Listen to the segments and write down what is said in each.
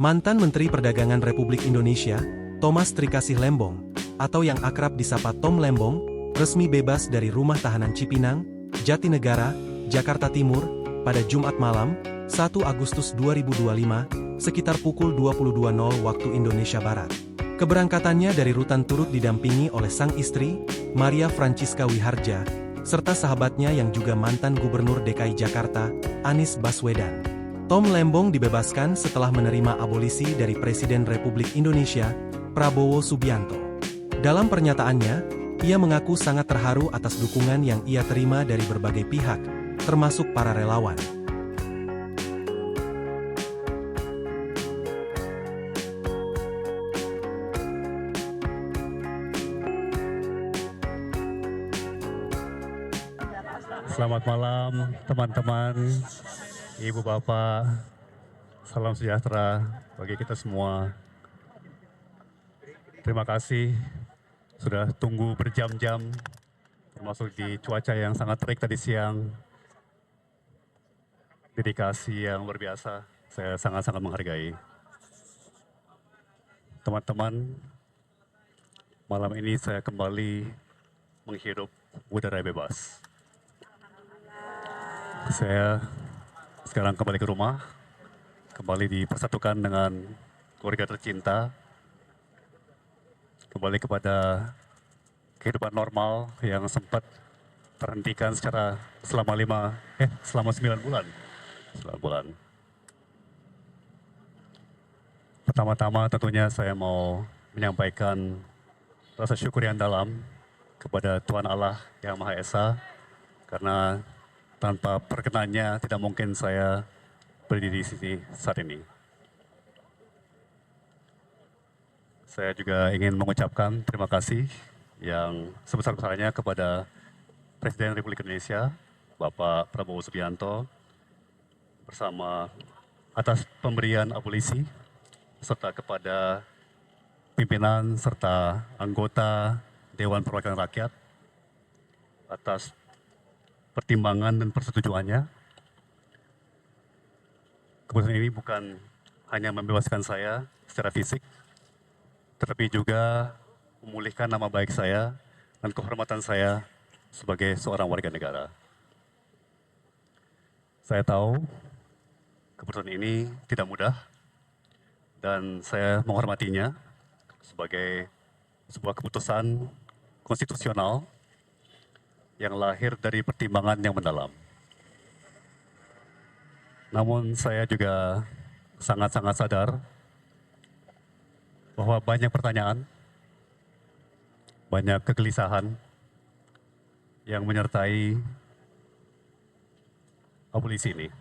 Mantan Menteri Perdagangan Republik Indonesia, Thomas Trikasih Lembong, atau yang akrab disapa Tom Lembong, resmi bebas dari Rumah Tahanan Cipinang, Jatinegara, Jakarta Timur, pada Jumat malam, 1 Agustus 2025, sekitar pukul 22.00 waktu Indonesia Barat. Keberangkatannya dari rutan turut didampingi oleh sang istri, Maria Francisca Wiharja, serta sahabatnya yang juga mantan Gubernur DKI Jakarta, Anies Baswedan. Tom Lembong dibebaskan setelah menerima abolisi dari Presiden Republik Indonesia, Prabowo Subianto. Dalam pernyataannya, ia mengaku sangat terharu atas dukungan yang ia terima dari berbagai pihak, termasuk para relawan. Selamat malam teman-teman, Ibu Bapak, salam sejahtera bagi kita semua. Terima kasih sudah tunggu berjam-jam, termasuk di cuaca yang sangat terik tadi siang. Dedikasi yang luar biasa, saya sangat-sangat menghargai. Teman-teman, malam ini saya kembali menghirup udara bebas. Saya sekarang kembali ke rumah, kembali dipersatukan dengan keluarga tercinta, kembali kepada kehidupan normal yang sempat terhentikan selama 9 bulan. 9 bulan. Pertama-tama tentunya saya mau menyampaikan rasa syukur yang dalam kepada Tuhan Allah Yang Maha Esa, karena tanpa perkenannya tidak mungkin saya berdiri di sini saat ini. Saya juga ingin mengucapkan terima kasih yang sebesar-besarnya kepada Presiden Republik Indonesia, Bapak Prabowo Subianto, bersama atas pemberian abolisi, serta kepada pimpinan serta anggota Dewan Perwakilan Rakyat atas pertimbangan dan persetujuannya. Keputusan ini bukan hanya membebaskan saya secara fisik, tetapi juga memulihkan nama baik saya dan kehormatan saya sebagai seorang warga negara. Saya tahu keputusan ini tidak mudah dan saya menghormatinya sebagai sebuah keputusan konstitusional yang lahir dari pertimbangan yang mendalam. Namun saya juga sangat-sangat sadar bahwa banyak pertanyaan, banyak kegelisahan yang menyertai abolisi ini.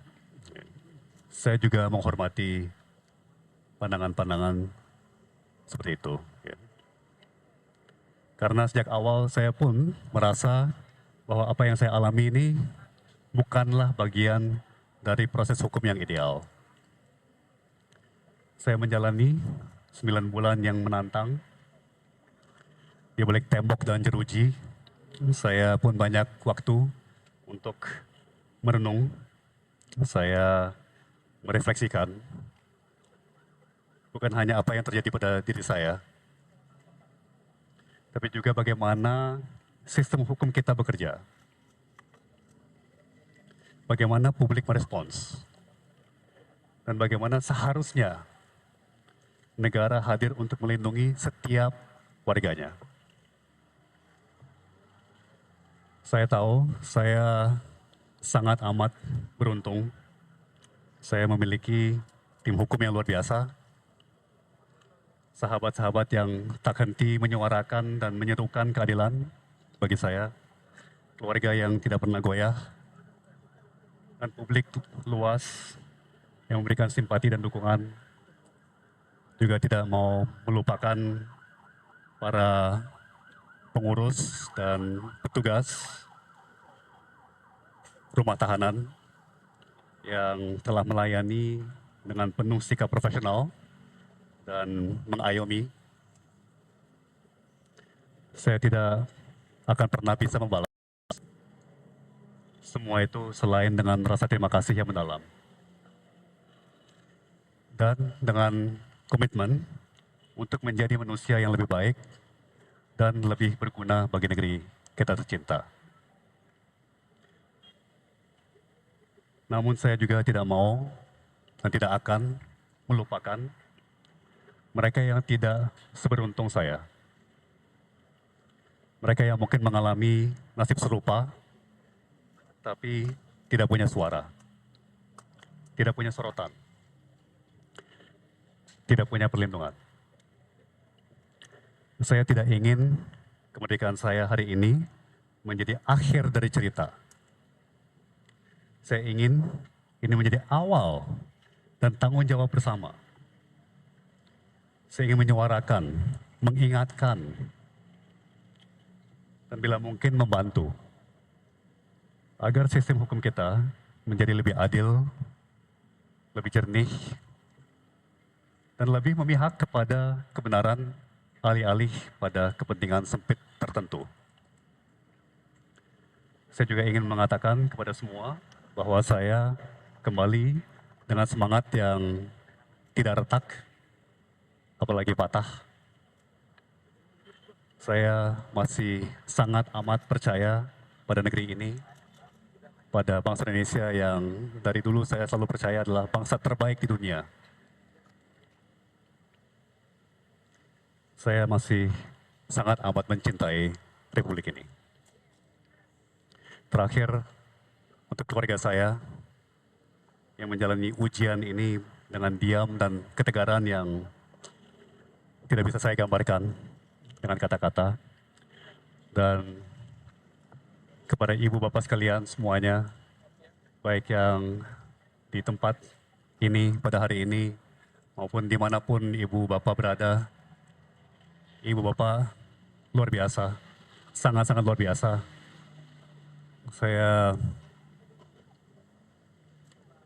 Saya juga menghormati pandangan-pandangan seperti itu. Karena sejak awal saya pun merasa bahwa apa yang saya alami ini bukanlah bagian dari proses hukum yang ideal. Saya menjalani 9 bulan yang menantang, di balik tembok dan jeruji. Saya pun banyak waktu untuk merenung, saya merefleksikan, bukan hanya apa yang terjadi pada diri saya, tapi juga bagaimana sistem hukum kita bekerja. Bagaimana publik merespons. Dan bagaimana seharusnya negara hadir untuk melindungi setiap warganya. Saya tahu saya sangat amat beruntung. Saya memiliki tim hukum yang luar biasa. Sahabat-sahabat yang tak henti menyuarakan dan menyerukan keadilan bagi saya, keluarga yang tidak pernah goyah, dan publik luas yang memberikan simpati dan dukungan, juga tidak mau melupakan para pengurus dan petugas rumah tahanan yang telah melayani dengan penuh sikap profesional dan mengayomi. Saya tidak akan pernah bisa membalas semua itu selain dengan rasa terima kasih yang mendalam. dan dengan komitmen untuk menjadi manusia yang lebih baik dan lebih berguna bagi negeri kita tercinta. Namun saya juga tidak mau dan tidak akan melupakan mereka yang tidak seberuntung saya. Mereka yang mungkin mengalami nasib serupa, tapi tidak punya suara, tidak punya sorotan, tidak punya perlindungan. Saya tidak ingin kemerdekaan saya hari ini menjadi akhir dari cerita. Saya ingin ini menjadi awal dan tanggung jawab bersama. Saya ingin menyuarakan, mengingatkan, dan bila mungkin membantu agar sistem hukum kita menjadi lebih adil, lebih jernih, dan lebih memihak kepada kebenaran alih-alih pada kepentingan sempit tertentu. Saya juga ingin mengatakan kepada semua bahwa saya kembali dengan semangat yang tidak retak, apalagi patah. Saya masih sangat amat percaya pada negeri ini, pada bangsa Indonesia yang dari dulu saya selalu percaya adalah bangsa terbaik di dunia. Saya masih sangat amat mencintai Republik ini. Terakhir, untuk keluarga saya yang menjalani ujian ini dengan diam dan ketegaran yang tidak bisa saya gambarkan dengan kata-kata. Dan kepada ibu bapak sekalian semuanya, baik yang di tempat ini pada hari ini, maupun dimanapun ibu bapak berada, ibu bapak luar biasa, sangat-sangat luar biasa. Saya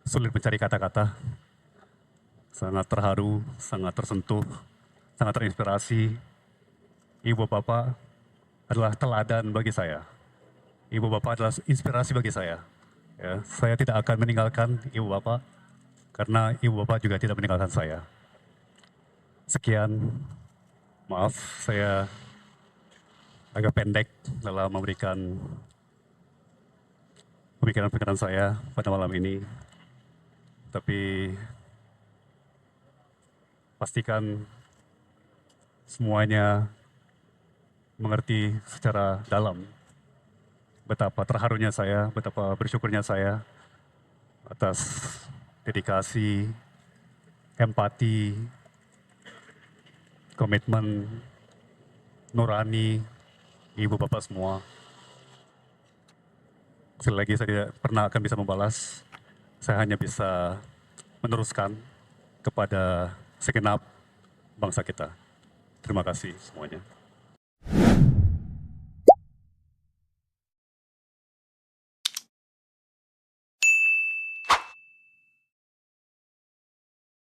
sulit mencari kata-kata, sangat terharu, sangat tersentuh, sangat terinspirasi. Ibu bapak adalah teladan bagi saya. Ibu bapak adalah inspirasi bagi saya. Ya, saya tidak akan meninggalkan ibu bapak, karena ibu bapak juga tidak meninggalkan saya. Sekian, maaf saya agak pendek dalam memberikan pemikiran-pemikiran saya pada malam ini. Tapi pastikan semuanya mengerti secara dalam betapa terharunya saya, betapa bersyukurnya saya atas dedikasi, empati, komitmen, nurani ibu bapak semua. Sekali lagi saya tidak pernah akan bisa membalas, saya hanya bisa meneruskan kepada segenap bangsa kita. Terima kasih semuanya.